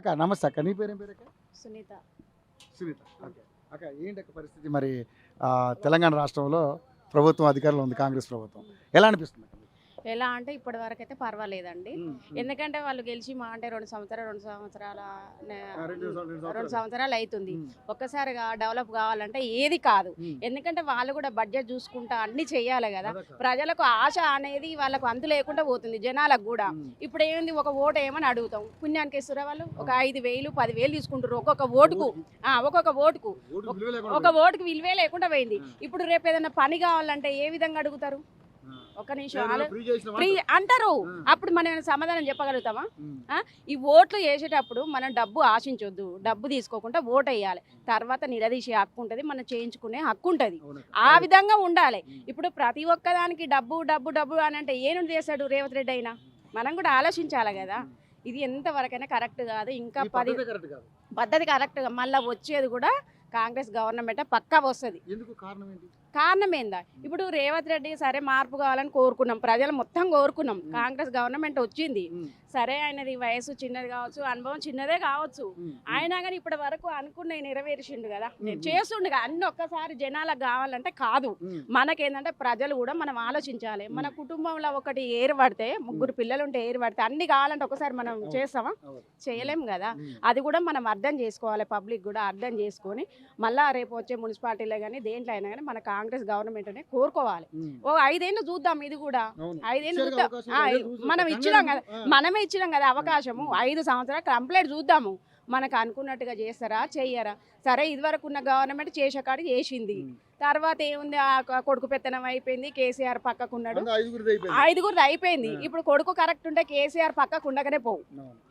అక్క నమస్తే అక్క, నీ పేరేం పేరు అక్క? సునీత. సునీత. ఓకే అక్క, ఏంటి అక్క పరిస్థితి మరి తెలంగాణ రాష్ట్రంలో ప్రభుత్వం అధికారంలో ఉంది, కాంగ్రెస్ ప్రభుత్వం. ఎలా అనిపిస్తుంది అక్క మీకు? ఎలా అంటే ఇప్పటి వరకు అయితే పర్వాలేదండి. ఎందుకంటే వాళ్ళు గెలిచి మా అంటే 2 సంవత్సరాలు అవుతుంది. ఒక్కసారిగా డెవలప్ కావాలంటే ఏది కాదు. ఎందుకంటే వాళ్ళు కూడా బడ్జెట్ చూసుకుంటా అన్ని చెయ్యాలి కదా. ప్రజలకు ఆశ అనేది వాళ్ళకు అంతు లేకుండా పోతుంది, జనాలకు కూడా. ఇప్పుడు ఏంది, ఒక ఓటు ఏమని అడుగుతాం, పుణ్యానికి ఇస్తురా వాళ్ళు ఒక 5,000 10,000 తీసుకుంటారు ఒక్కొక్క ఓటుకు. ఒక ఓటుకు విలువే లేకుండా పోయింది. ఇప్పుడు రేపు ఏదైనా పని కావాలంటే ఏ విధంగా అడుగుతారు? ఒక్క నిమిషం ఫ్రీ అంటారు. అప్పుడు మనం సమాధానం చెప్పగలుగుతామా? ఈ ఓట్లు వేసేటప్పుడు మనం డబ్బు ఆశించొద్దు, డబ్బు తీసుకోకుండా ఓటు వేయాలి. తర్వాత నిలదీసే హక్కు ఉంటుంది, మనం చేయించుకునే హక్కు ఉంటుంది. ఆ విధంగా ఉండాలి. ఇప్పుడు ప్రతి ఒక్కదానికి డబ్బు డబ్బు డబ్బు అని అంటే ఏం చేశాడు రేవంత్ రెడ్డి అయినా? మనం కూడా ఆలోచించాలి కదా. ఇది ఎంతవరకైనా కరెక్ట్ కాదు. ఇంకా పద్ధతి కరెక్ట్గా మళ్ళీ వచ్చేది కూడా కాంగ్రెస్ గవర్నమెంట్ పక్కా వస్తుంది. కారణం ఏందా? ఇప్పుడు రేవంత్ రెడ్డి సరే మార్పు కావాలని కోరుకున్నాం, ప్రజలు మొత్తం కోరుకున్నాం. కాంగ్రెస్ గవర్నమెంట్ వచ్చింది సరే, ఆయనది వయసు చిన్నది కావచ్చు, అనుభవం చిన్నదే కావచ్చు, అయినా కానీ ఇప్పటి వరకు అనుకున్నవి నెరవేర్చిండు కదా, చేస్తుండగా అన్ని ఒక్కసారి జనాలకు కావాలంటే కాదు. మనకేంటంటే ప్రజలు కూడా మనం ఆలోచించాలి. మన కుటుంబంలో ఒకటి ఏరు పడితే, 3 పిల్లలు ఉంటే ఏరు పడితే అన్ని కావాలంటే ఒకసారి మనం చేస్తామా? చేయలేం కదా. అది కూడా మనం అర్థం చేసుకోవాలి, పబ్లిక్ కూడా అర్థం చేసుకొని మళ్ళీ రేపు వచ్చే మున్సిపాలిటీలో కానీ దేంట్లో అయినా కానీ మన కాంగ్రెస్ గవర్నమెంట్ అనే కోరుకోవాలి. ఓ 5 ఏళ్ళు చూద్దాం, ఇది కూడా 5 ఏళ్ళు చూద్దాం. మనం ఇచ్చినాం కదా, మనమే ఇచ్చినాం కదా అవకాశము. 5 సంవత్సరాలు కంప్లీట్ చూద్దాము, మనకు అనుకున్నట్టుగా చేస్తారా చెయ్యరా. సరే, ఇదివరకు ఉన్న గవర్నమెంట్ చేసే కాడికి చేసింది. తర్వాత ఏముంది, ఆ కొడుకు పెత్తనం అయిపోయింది, కేసీఆర్ పక్కకున్నాడు, 5గురిది అయిపోయింది. ఇప్పుడు కొడుకు కరెక్ట్ ఉంటే కేసీఆర్ పక్కకు ఉండగానే పోవు.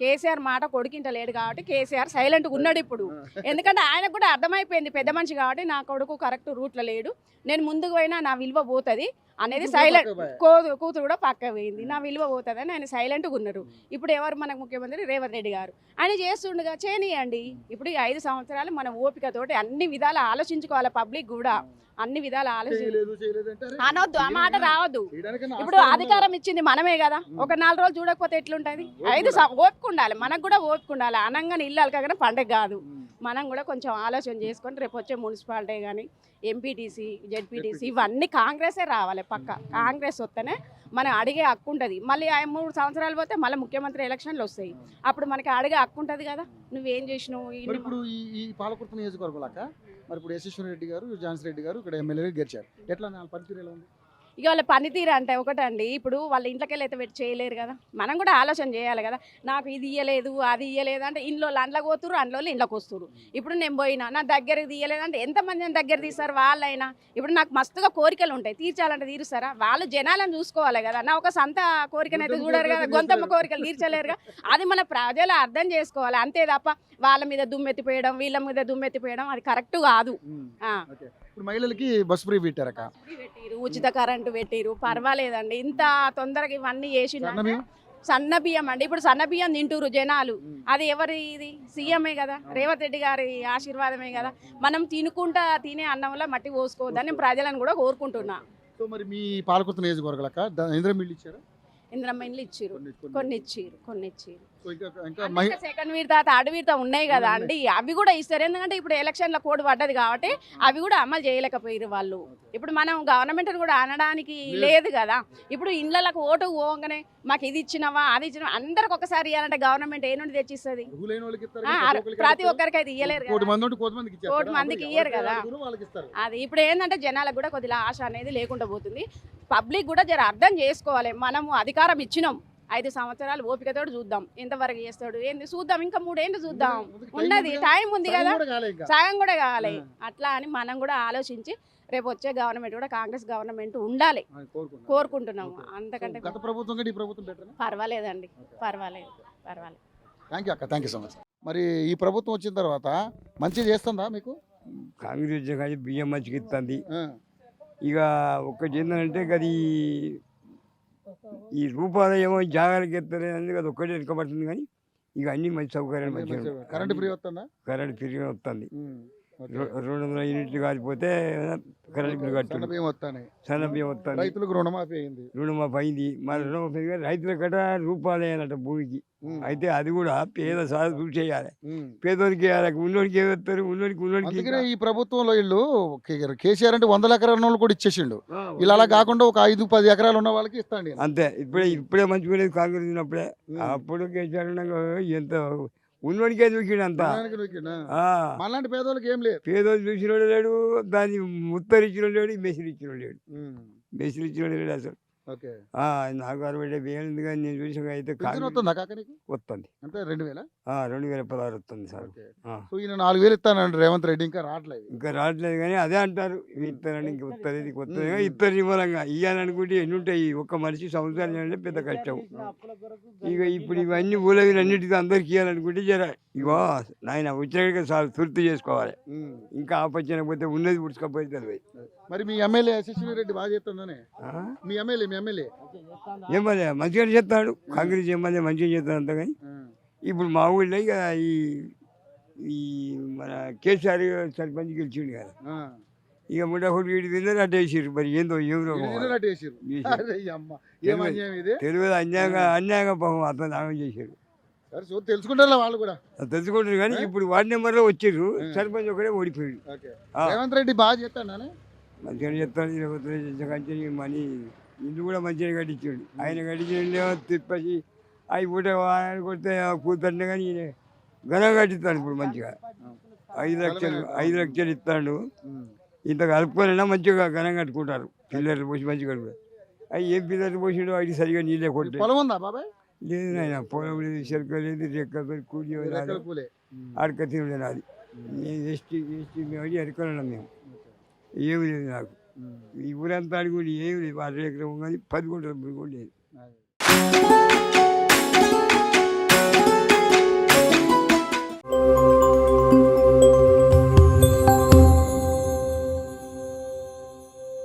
కేసీఆర్ మాట కొడుకింట లేడు కాబట్టి కేసీఆర్ సైలెంట్గా ఉన్నాడు ఇప్పుడు. ఎందుకంటే ఆయనకు కూడా అర్థమైపోయింది, పెద్ద మనిషి కాబట్టి నా కొడుకు కరెక్ట్ రూట్లో లేడు, నేను ముందుకు పోయినా నా విలువ పోతుంది అనేది సైలెంట్. కూతురు కూడా పక్క పోయింది, నా విలువ పోతుంది అని ఆయన సైలెంట్గా ఉన్నారు. ఇప్పుడు ఎవరు మనకు ముఖ్యమంత్రి? రేవంత్ రెడ్డి గారు. ఆయన చేస్తుండగా చేయనియండి. ఇప్పుడు ఈ 5 సంవత్సరాలు మనం ఓపికతోటి అన్ని విధాలు ఆలోచించుకోవాలి, పబ్లిక్ కూడా అన్ని విధాలు అనొద్దు, ఆ మాట రావద్దు. ఇప్పుడు అధికారం ఇచ్చింది మనమే కదా, ఒక 4 రోజులు చూడకపోతే ఎట్లుంటది? 5 ఓపిక ఉండాలి, మనకు కూడా ఓపిక ఉండాలి. అనంగానే ఇల్లు అలకగానే పండగ కాదు. మనం కూడా కొంచెం ఆలోచన చేసుకొని రేపు వచ్చే మున్సిపాలిటీ కానీ ఎంపీటీసీ జెడ్పీటీసీ ఇవన్నీ కాంగ్రెసే రావాలి. పక్క కాంగ్రెస్ వస్తేనే మనం అడిగే హక్కు ఉంటుంది. మళ్ళీ 3 సంవత్సరాలు పోతే మళ్ళీ ముఖ్యమంత్రి ఎలక్షన్లు వస్తాయి, అప్పుడు మనకి అడిగే హక్కు ఉంటుంది కదా, నువ్వేం చేసినావు. ఇప్పుడు ఈ పాలకుర్తి నియోజకవర్గంలాక మరి ఇప్పుడు యశస్వర్ రెడ్డి గారు, ఝాన్సీ రెడ్డి గారు ఇక్కడ ఎమ్మెల్యేగా గెలిచారు, ఎట్లా పనితీరు ఎలా ఉంది? ఇక వాళ్ళ పనితీరు అంటే ఒకటండి, ఇప్పుడు వాళ్ళ ఇంట్లోకెళ్ళి అయితే పెట్టి చేయలేరు కదా, మనం కూడా ఆలోచన చేయాలి కదా. నాకు ఇది ఇయ్యలేదు అది ఇయ్యలేదు అంటే ఇంట్లో అండ్లకు పోతురు, అండ్లో ఇంట్లోకి వస్తురు. ఇప్పుడు నేను పోయినా నా దగ్గరికి తీయలేదు అంటే ఎంతమంది దగ్గర తీస్తారు వాళ్ళైనా. ఇప్పుడు నాకు మస్తుగా కోరికలు ఉంటాయి, తీర్చాలంటే తీరుస్తారా? వాళ్ళు జనాలను చూసుకోవాలి కదా, నా ఒక సొంత కోరికనైతే చూడరు కదా, గొంతమ్మ కోరికలు తీర్చలేరుగా. అది మన ప్రజలు అర్థం చేసుకోవాలి, అంతే తప్ప వాళ్ళ మీద దుమ్మెత్తిపోయడం వీళ్ళ మీద దుమ్మెత్తిపోయడం అది కరెక్ట్ కాదు. ఇప్పుడు మహిళలకి బస్ ఫ్రీ పెట్టారక, ఉచిత కరెంటు పెట్టిరు, పర్వాలేదండి. ఇంత తొందరగా ఇవన్నీ చేసిన సన్న బియ్యం అండి, ఇప్పుడు సన్న బియ్యం తింటురు జనాలు. అది ఎవరి ఇది? సీఎంఏ కదా, రేవంత్ రెడ్డి గారి ఆశీర్వాదమే కదా. మనం తినుకుంటా తినే అన్నంలో మట్టి పోసుకోవద్దని ప్రజలను కూడా కోరుకుంటున్నా. సో మరి మీ పాలకుర్తి నియోజకవర్గాలక ఇందిరమ్మ ఇల్లు ఇచ్చారు? ఇందిరమ్మ ఇల్లు ఇచ్చిరు, కొన్ని ఇచ్చిరు. సెకండ్ విడత థర్డ్ విడత ఉన్నాయి కదా అండి, అవి కూడా ఇస్తారు. ఎందుకంటే ఇప్పుడు ఎలక్షన్ల కోడ్ పడ్డది కాబట్టి అవి కూడా అమలు చేయలేకపోయారు వాళ్ళు. ఇప్పుడు మనం గవర్నమెంట్ కూడా అనడానికి లేదు కదా. ఇప్పుడు ఇండ్లకు ఓటు పోగానే మాకు ఇది ఇచ్చినవా అది ఇచ్చినవా అందరికి ఒకసారి ఇవ్వాలంటే గవర్నమెంట్ ఏ నుండి తెచ్చిస్తుంది? ప్రతి ఒక్కరికి అయితే ఇయ్యలేరు కదా, కోటి మందికి ఇయ్యరు కదా. అది ఇప్పుడు ఏంటంటే జనాలకు కూడా కొద్దిగా ఆశ అనేది లేకుండా పోతుంది. పబ్లిక్ కూడా జర అర్థం చేసుకోవాలి, మనము అధికారం ఇచ్చినాం, 5 సంవత్సరాలు ఓపికతో చూద్దాం ఎంతవరకు చేస్తాడు ఏంది చూద్దాం, ఇంకా 3 ఏళ్ళు చూద్దాం, ఉన్నది టైం ఉంది కదా, సగం కూడా కావాలి. అట్లా అని మనం కూడా ఆలోచించి రేపు వచ్చే గవర్నమెంట్ కూడా కాంగ్రెస్ గవర్నమెంట్ ఉండాలి కోరుకుంటున్నాము. అంతకంటే పర్వాలేదండి, పర్వాలేదు. థ్యాంక్ యూ అక్క, థ్యాంక్ యూ సో మచ్. మరి ఈ ప్రభుత్వం వచ్చిన తర్వాత మంచిగా చేస్తుందా మీకు? కాంగ్రెస్ బియ్యం మంచిగా ఇస్తుంది. ఇక ఒక్కటి ఏంటంటే అది ఈ రూపాయలు ఏమో జాగాలకి ఎత్తారు అనేది అది ఒక్కటే వెనుకబడుతుంది, కానీ ఇక అన్ని మంచి సౌకర్యాలు మంచిగా. కరెంట్ ఫ్రీ వస్తుందా? కరెంట్ ఫ్రీ వస్తుంది. ఓకే. 200 యూనిట్లు కాలిపోతే కరెంట్ బిల్లు సన్న కట్టాడు. బియ్యం వస్తాయి, సన్న బియ్యం వస్తుంది, రైతులకు రుణమాఫీ అయింది. రుణమాఫీ అయింది. మరి రుణమాఫీ రైతుల కట రూపాయలు వేయాలట భూమికి. ఉమ్, అయితే అది కూడా పేద సాధు చూసి చేయాలి. ఉమ్. పేదోనికి వేయాలి, ఉన్నోడికి ఏమేస్తారు, ఉన్నోడికి అందుకనే ఈ ప్రభుత్వంలో వీళ్ళు కేసీఆర్ అంటే 100 ఎకరాల వాళ్ళు కూడా ఇచ్చేసిండు. వీళ్ళు అలా కాకుండా ఒక 5-10 ఎకరాలు ఉన్న వాళ్ళకి ఇస్తాండి ఈయన. అంతే. ఇప్పుడే మంచిగా కాంగ్రెస్ ఉన్నప్పుడే. అప్పుడు కేసీఆర్ ఉండగా ఎంత ఉన్నోడికే దూకిడు అంతా. జనానికి దొరికిందా? ఆ, మనలాంటి పేదోళ్ళకి ఏం లేదు. పేదోళ్ళు చూసినోడు లేడు, దాన్ని ముత్తరిచ్చిన లేడు, మెసిరి ఇచ్చిన లేడు, ఉమ్, మెసిరి ఇచ్చిన లేడు అసలు. ఓకే. నాకు 60 బియ్యం కానీ నేను చూసాక అయితే పింఛన్ వస్తుందా కాక నీకు? వస్తుంది. అంటే 2000? 2016 వస్తుంది సార్. ఓకే. ఆ. సో ఈయన 4000 ఇస్తానండి రేవంత్ రెడ్డి, ఇంకా రావట్లేదు. ఇంకా రావట్లేదు కానీ అదే అంటారు, ఇవి ఇస్తారని. ఇంక వస్తుంది, ఇది వస్తుంది, ఇస్తారు నిమ్మలంగా ఇవ్వాలనుకుంటే ఎన్ని ఉంటాయి. ఒక్క మనిషి సంవత్సరం అంటే పెద్ద కష్టం. ఇక ఇప్పుడు ఇవన్నీ ఊళ్ళవి అన్నిటికీ అందరికి ఇవ్వాలనుకుంటే జర ఇగో నాయన వచ్చినట్టుగా చాలా తుర్తి చేసుకోవాలి. ఉమ్. ఇంకా ఆపచ్చకపోతే ఉన్నది పుడుచుకపోతే తెలియదు. మరి మీ ఎమ్మెల్యే శశిని రెడ్డి బాగా చేస్తుందనే? మీ ఎమ్మెల్యే ఎమ్మెల్యే మంచిగా చేస్తాడు, కాంగ్రెస్ ఎమ్మెల్యే మంచిగా చేస్తాడు అంత. కానీ ఇప్పుడు మా ఊళ్ళో ఇక ఈ ఈ మన కేసీఆర్ సర్పంచ్ గెలిచిండు కదా, ఇక ముడ్డహుడు వీడి తిన్నారు అడ్డు వేసారు. మరి ఏందో ఏం రోగం తెలియదు. అన్యాయంగా పాపం అతను ఆగం చేశారు. తెలుసుకుంటారు వాళ్ళు కూడా, తెలుసుకుంటారు. కానీ ఇప్పుడు వార్డు నెంబర్లో వచ్చారు, సర్పంచ్ ఒకడే ఓడిపోయాడు. రేవంత్ రెడ్డి బాగా చేస్తాడు, మంచిగా చెప్తాను. మనీ ఇల్లు కూడా మంచిగా కట్టించాడు. ఆయన కట్టించే తిప్పసి అవి పూట ఆయన కొడితే కూతుంటే కానీ ఈయన ఘనంగా కట్టిస్తాడు. ఇప్పుడు మంచిగా 5 లక్షలు ఇస్తాడు. ఇంత కలుపుకోలేనా మంచిగా ఘనంగా కట్టుకుంటారు. పిల్లలు పోసి మంచిగా కట్టుకుంటారు. అవి ఏం పిల్లలు పోసిండో అవి సరిగా నీళ్ళే కొట్టే. పొలం ఉందా బాబాయ్? లేదు నాయన, పొలం లేదు, చెరుక లేదు, రెక్క కూలి అడక తినలేదు. అది మేము ఎస్టీ మేము ఎరకలున్నాం మేము. ఏమి లేదు నాకు. ఈ ఊరంతా అడుగుండి ఏమి లేదు. 6 ఎకరం కానీ 10 గుంటల భూమి కూడా లేదు.